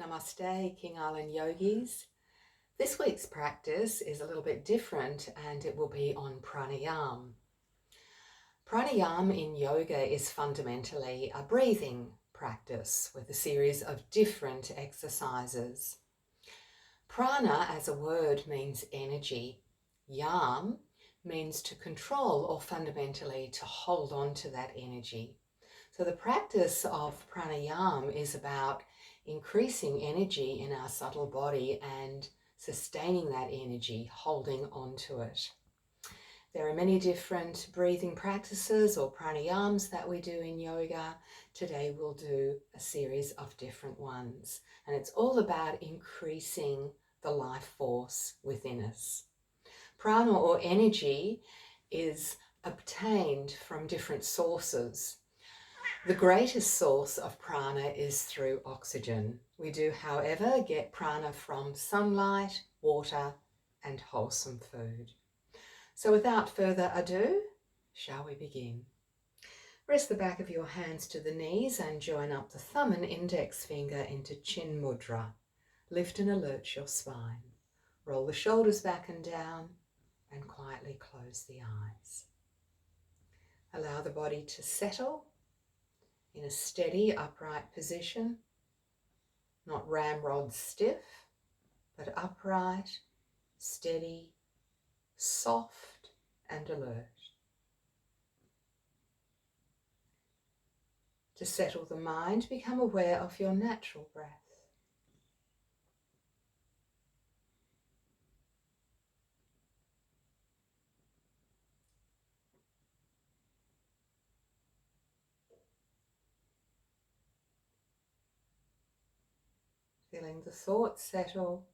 Namaste, King Island Yogis. This week's practice is a little bit different and it will be on pranayama. Pranayama in yoga is fundamentally a breathing practice with a series of different exercises. Prana as a word means energy. Yam means to control or fundamentally to hold on to that energy. So the practice of pranayama is about increasing energy in our subtle body and sustaining that energy, holding on to it. There are many different breathing practices or pranayams that we do in yoga. Today we'll do a series of different ones, and it's all about increasing the life force within us. Prana or energy is obtained from different sources. The greatest source of prana is through oxygen. We do, however, get prana from sunlight, water, and wholesome food. So without further ado, shall we begin? Rest the back of your hands to the knees and join up the thumb and index finger into Chin Mudra. Lift and alert your spine. Roll the shoulders back and down and quietly close the eyes. Allow the body to settle in a steady, upright position, not ramrod stiff, but upright, steady, soft and alert. To settle the mind, become aware of your natural breath. Feeling the thoughts settle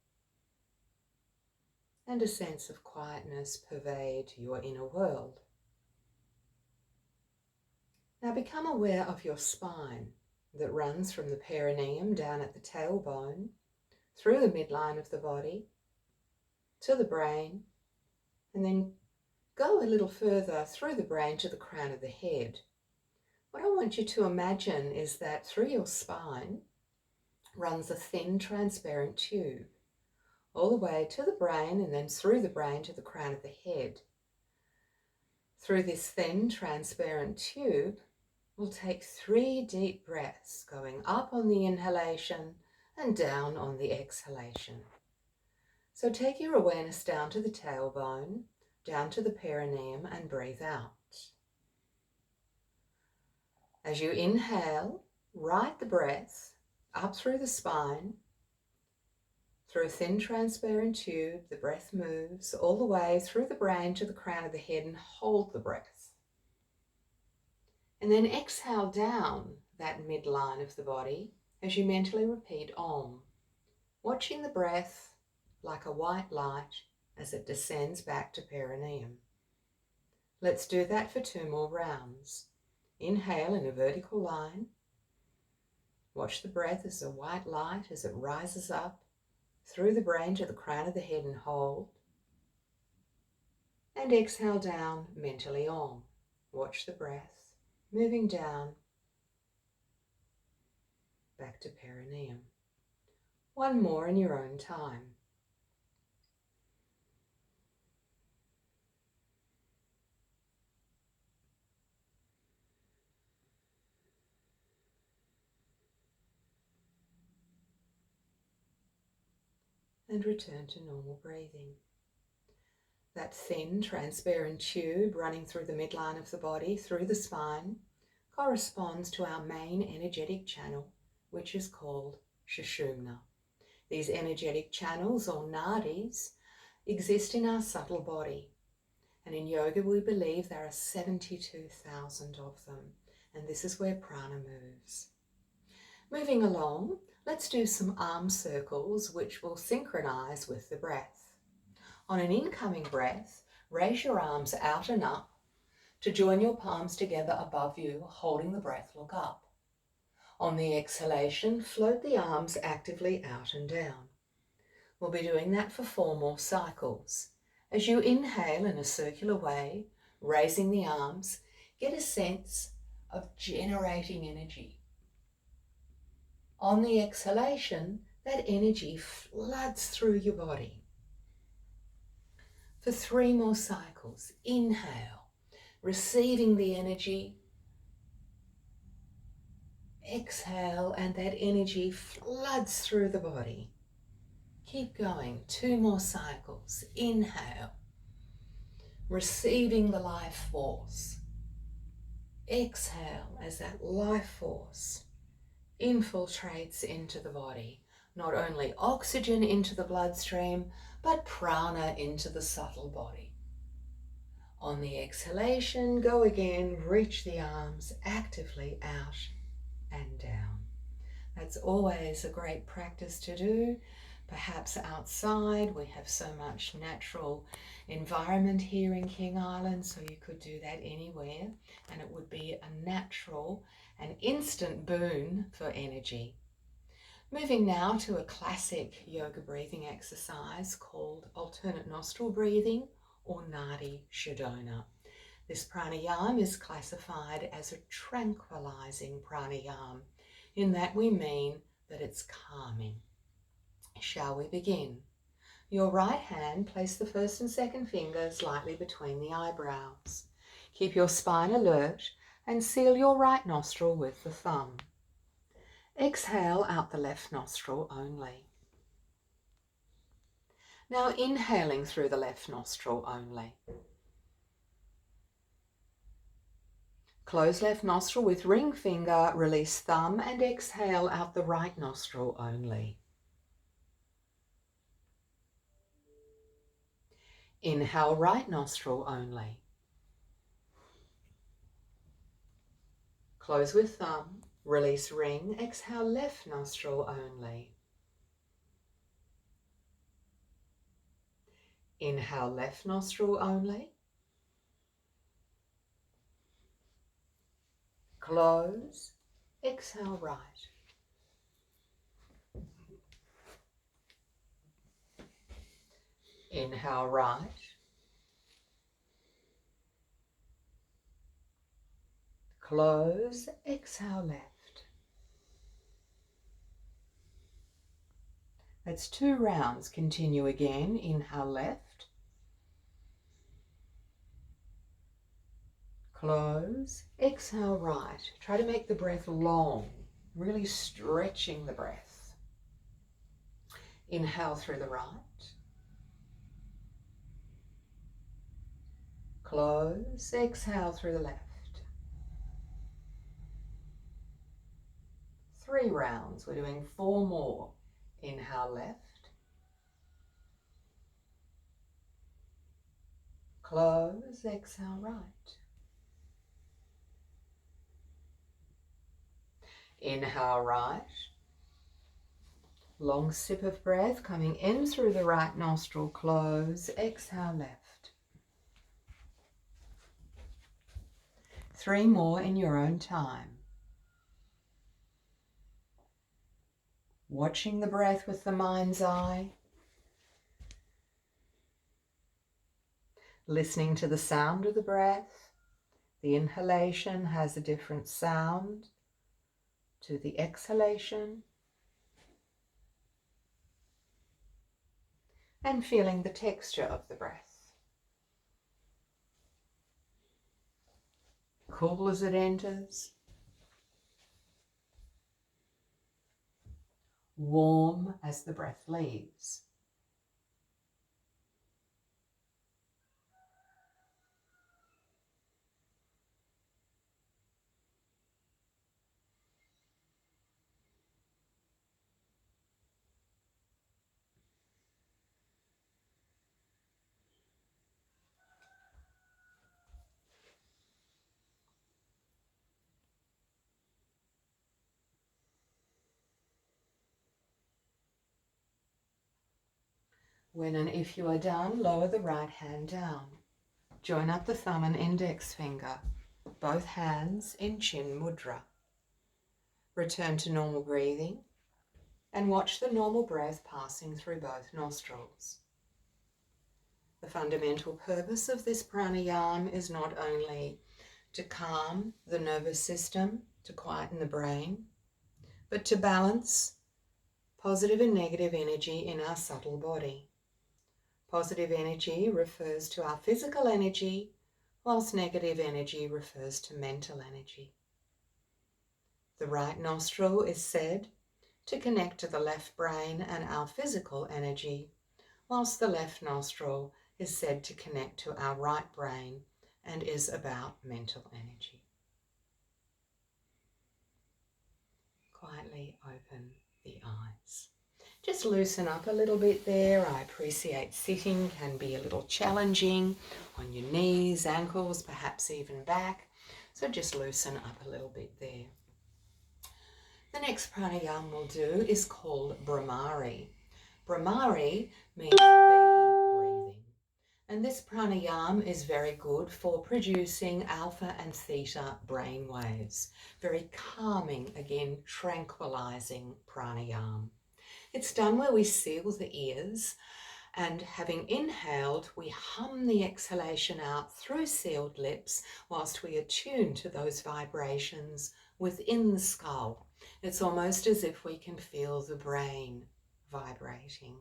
and a sense of quietness pervade your inner world. Now become aware of your spine that runs from the perineum down at the tailbone, through the midline of the body, to the brain, and then go a little further through the brain to the crown of the head. What I want you to imagine is that through your spine runs a thin transparent tube, all the way to the brain and then through the brain to the crown of the head. Through this thin transparent tube, we'll take 3 deep breaths, going up on the inhalation and down on the exhalation. So take your awareness down to the tailbone, down to the perineum, and breathe out. As you inhale, ride the breath up through the spine. Through a thin transparent tube, the breath moves all the way through the brain to the crown of the head, and hold the breath. And then exhale down that midline of the body as you mentally repeat Om, watching the breath like a white light as it descends back to perineum. Let's do that for 2 more rounds. Inhale in a vertical line. Watch the breath as a white light as it rises up through the brain to the crown of the head and hold. And exhale down mentally Om. Watch the breath moving down back to perineum. 1 more in your own time. And return to normal breathing. That thin, transparent tube running through the midline of the body, through the spine, corresponds to our main energetic channel, which is called Sushumna. These energetic channels, or nadis, exist in our subtle body. And in yoga, we believe there are 72,000 of them. And this is where prana moves. Moving along, let's do some arm circles, which will synchronize with the breath. On an incoming breath, raise your arms out and up to join your palms together above you, holding the breath, look up. On the exhalation, float the arms actively out and down. We'll be doing that for 4 more cycles. As you inhale in a circular way, raising the arms, get a sense of generating energy. On the exhalation, that energy floods through your body. For 3 more cycles, inhale, receiving the energy. Exhale, and that energy floods through the body. Keep going, 2 more cycles. Inhale, receiving the life force. Exhale as that life force infiltrates into the body. Not only oxygen into the bloodstream, but prana into the subtle body. On the exhalation, go again, reach the arms actively out and down. That's always a great practice to do. Perhaps outside, we have so much natural environment here in King Island, so you could do that anywhere, and it would be a natural and instant boon for energy. Moving now to a classic yoga breathing exercise called alternate nostril breathing, or Nadi Shodhana. This pranayama is classified as a tranquilizing pranayama, in that we mean that it's calming. Shall we begin? Your right hand, place the first and second fingers lightly between the eyebrows. Keep your spine alert and seal your right nostril with the thumb. Exhale out the left nostril only. Now inhaling through the left nostril only. Close left nostril with ring finger, release thumb, and exhale out the right nostril only. Inhale right nostril only. Close with thumb, release ring, exhale left nostril only. Inhale left nostril only. Close, exhale right. Inhale right. Close, exhale left. That's 2 rounds. Continue again. Inhale left. Close, exhale right. Try to make the breath long, really stretching the breath. Inhale through the right. Close, exhale through the left. 3 rounds. We're doing 4 more. Inhale left. Close, exhale right. Inhale right. Long sip of breath coming in through the right nostril. Close, exhale left. 3 more in your own time. Watching the breath with the mind's eye. Listening to the sound of the breath. The inhalation has a different sound to the exhalation. And feeling the texture of the breath. Cool as it enters. Warm as the breath leaves. When and if you are done, lower the right hand down. Join up the thumb and index finger, both hands in chin mudra. Return to normal breathing and watch the normal breath passing through both nostrils. The fundamental purpose of this pranayama is not only to calm the nervous system, to quieten the brain, but to balance positive and negative energy in our subtle body. Positive energy refers to our physical energy, whilst negative energy refers to mental energy. The right nostril is said to connect to the left brain and our physical energy, whilst the left nostril is said to connect to our right brain and is about mental energy. Quietly open the eyes. Just loosen up a little bit there. I appreciate sitting can be a little challenging on your knees, ankles, perhaps even back. So just loosen up a little bit there. The next pranayama we'll do is called Brahmari. Brahmari means bee breathing. And this pranayama is very good for producing alpha and theta brain waves. Very calming, again, tranquilizing pranayama. It's done where we seal the ears and having inhaled, we hum the exhalation out through sealed lips whilst we attune to those vibrations within the skull. It's almost as if we can feel the brain vibrating.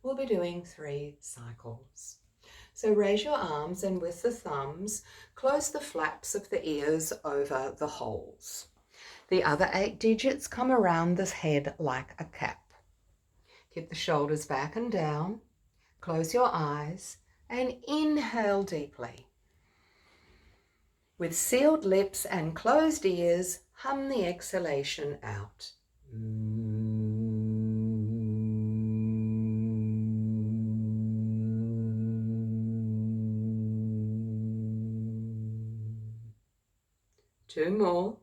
We'll be doing 3 cycles. So raise your arms and with the thumbs, close the flaps of the ears over the holes. The other 8 digits come around the head like a cap. Keep the shoulders back and down. Close your eyes and inhale deeply. With sealed lips and closed ears, hum the exhalation out. 2 more.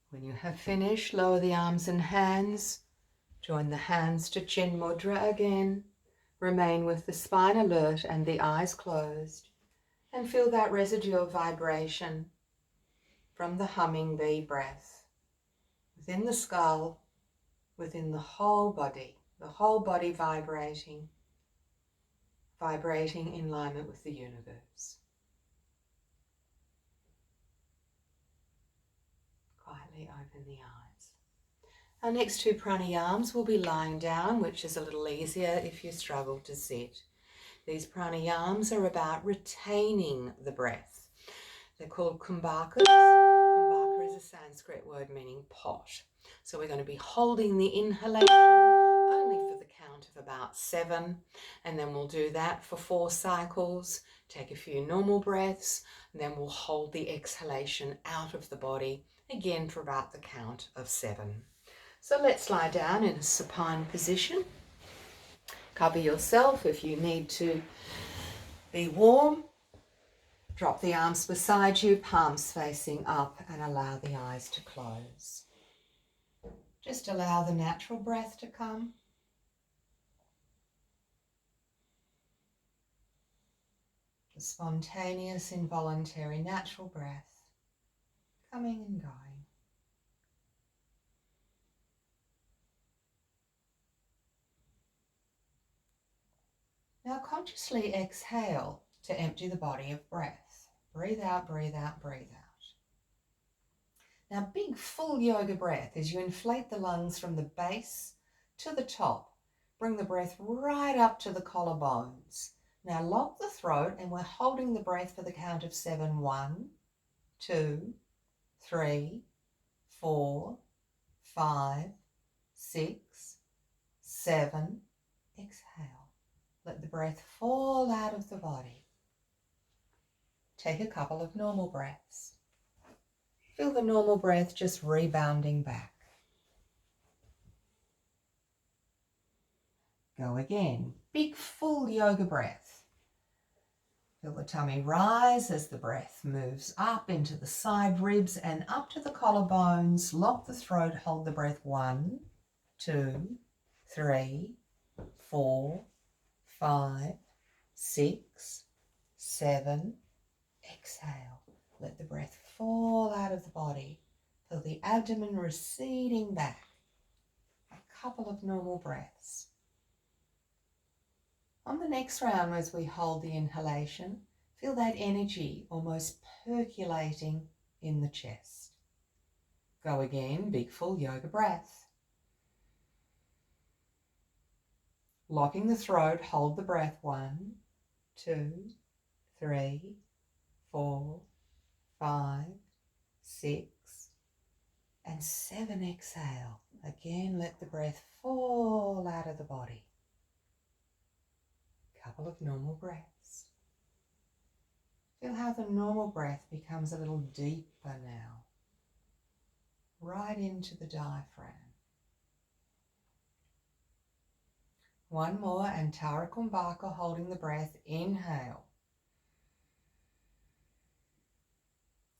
When you have finished, lower the arms and hands. Join the hands to Chin Mudra again. Remain with the spine alert and the eyes closed. And feel that residual vibration from the humming bee breath within the skull, within the whole body vibrating in alignment with the universe. Quietly open the eyes. Our next 2 pranayams will be lying down, which is a little easier if you struggle to sit. These pranayams are about retaining the breath. They're called kumbhakas. Kumbhaka is a Sanskrit word meaning pot. So we're going to be holding the inhalation only for the count of about 7, and then we'll do that for 4 cycles. Take a few normal breaths, and then we'll hold the exhalation out of the body, again for about the count of 7. So let's lie down in a supine position. Cover yourself if you need to be warm. Drop the arms beside you, palms facing up, and allow the eyes to close. Just allow the natural breath to come. The spontaneous, involuntary, natural breath coming and going. Now consciously exhale to empty the body of breath. Breathe out, breathe out, breathe out. Now big full yoga breath as you inflate the lungs from the base to the top. Bring the breath right up to the collarbones. Now lock the throat and we're holding the breath for the count of 7. 1, 2, 3, 4, 5, 6, 7. Exhale. Let the breath fall out of the body. Take a couple of normal breaths. Feel the normal breath just rebounding back. Go again. Big full yoga breath Feel the tummy rise as the breath moves up into the side ribs and up to the collarbones. Lock the throat, hold the breath. 1, 2, 3, 4, 5, 6, 7. Exhale. Let the breath fall out of the body. Feel the abdomen receding back. A couple of normal breaths. On the next round, as we hold the inhalation, feel that energy almost percolating in the chest. Go again, big full yoga breath. Locking the throat, hold the breath. 1, 2, 3, 4, 5, 6, and 7. Exhale. Again, let the breath fall out of the body. Couple of normal breaths. Feel how the normal breath becomes a little deeper now, right into the diaphragm. One more, Antara Kumbhaka, holding the breath. Inhale.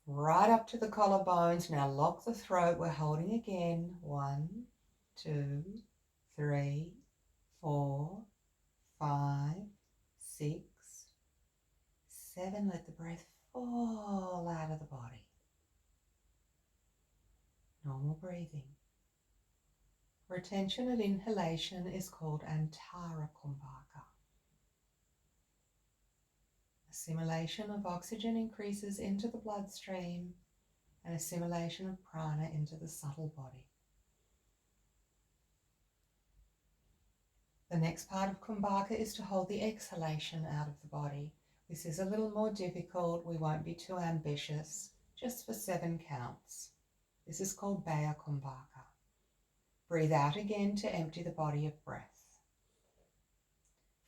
Right up to the collarbones. Now lock the throat. We're holding again. 1, 2, 3, 4, 5, 6, 7. Let the breath fall out of the body. Normal breathing. Retention of inhalation is called Antara Kumbhaka. Assimilation of oxygen increases into the bloodstream and assimilation of prana into the subtle body. The next part of Kumbhaka is to hold the exhalation out of the body. This is a little more difficult. We won't be too ambitious, just for 7 counts. This is called Baya Kumbhaka. Breathe out again to empty the body of breath.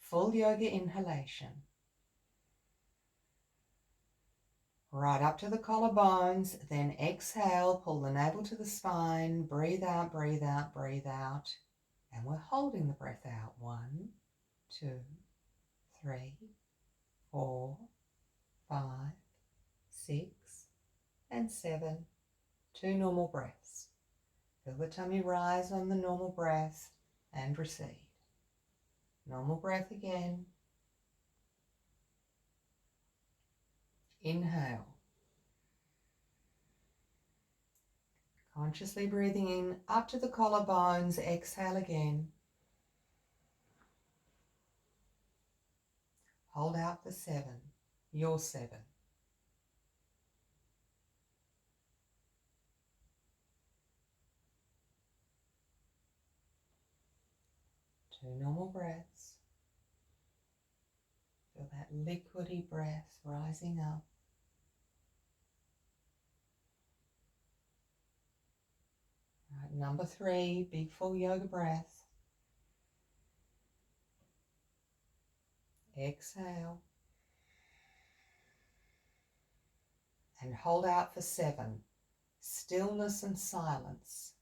Full yoga inhalation. Right up to the collarbones, then exhale, pull the navel to the spine, breathe out, breathe out, breathe out. And we're holding the breath out. 1, 2, 3, 4, 5, 6, and 7. 2 normal breaths. Feel the tummy rise on the normal breath and recede. Normal breath again. Inhale. Consciously breathing in up to the collarbones. Exhale again. Hold out for 7. Your 7. 2 normal breaths. Feel that liquidy breath rising up. Right, number 3, big full yoga breath. Exhale. And hold out for 7. Stillness and silence.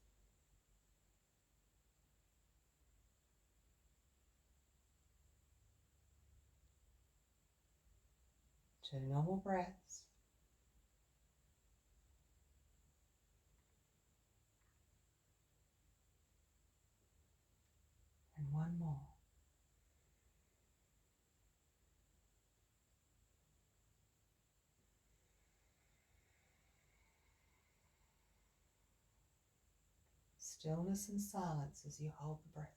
Two normal breaths. And one more. Stillness and silence as you hold the breath out.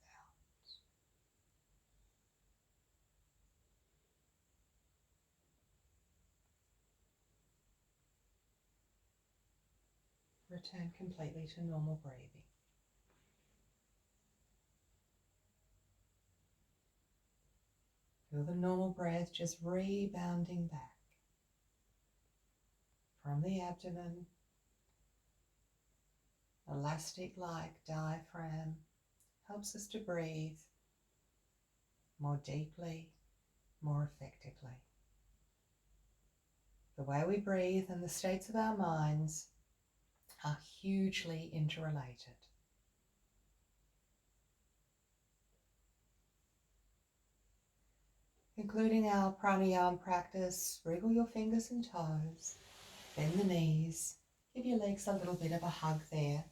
Return completely to normal breathing. Feel the normal breath just rebounding back from the abdomen. Elastic-like diaphragm helps us to breathe more deeply, more effectively. The way we breathe and the states of our minds are hugely interrelated. Including our pranayama practice, wriggle your fingers and toes, bend the knees, give your legs a little bit of a hug there.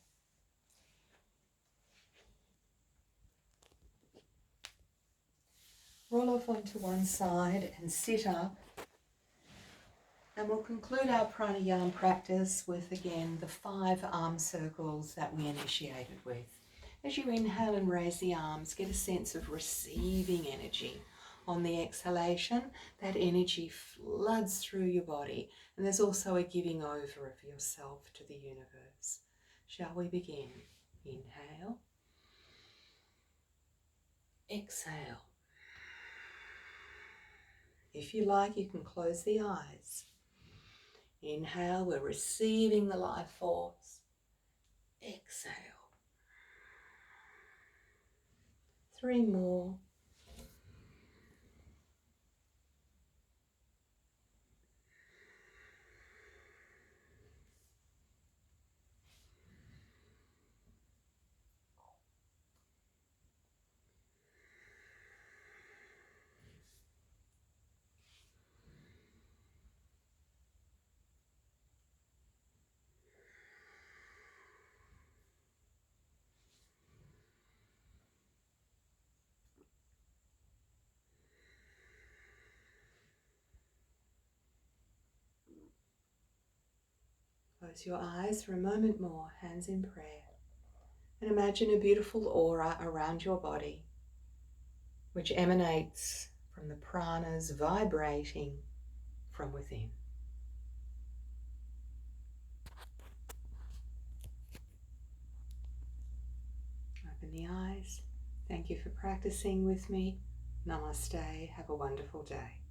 Roll off onto one side and sit up. And we'll conclude our pranayama practice with, again, the 5 arm circles that we initiated with. As you inhale and raise the arms, get a sense of receiving energy. On the exhalation, that energy floods through your body, and there's also a giving over of yourself to the universe. Shall we begin? Inhale. Exhale. If you like, you can close the eyes. Inhale, we're receiving the life force. Exhale. 3 more. Close your eyes for a moment more, hands in prayer, and imagine a beautiful aura around your body, which emanates from the pranas vibrating from within. Open the eyes. Thank you for practicing with me. Namaste. Have a wonderful day.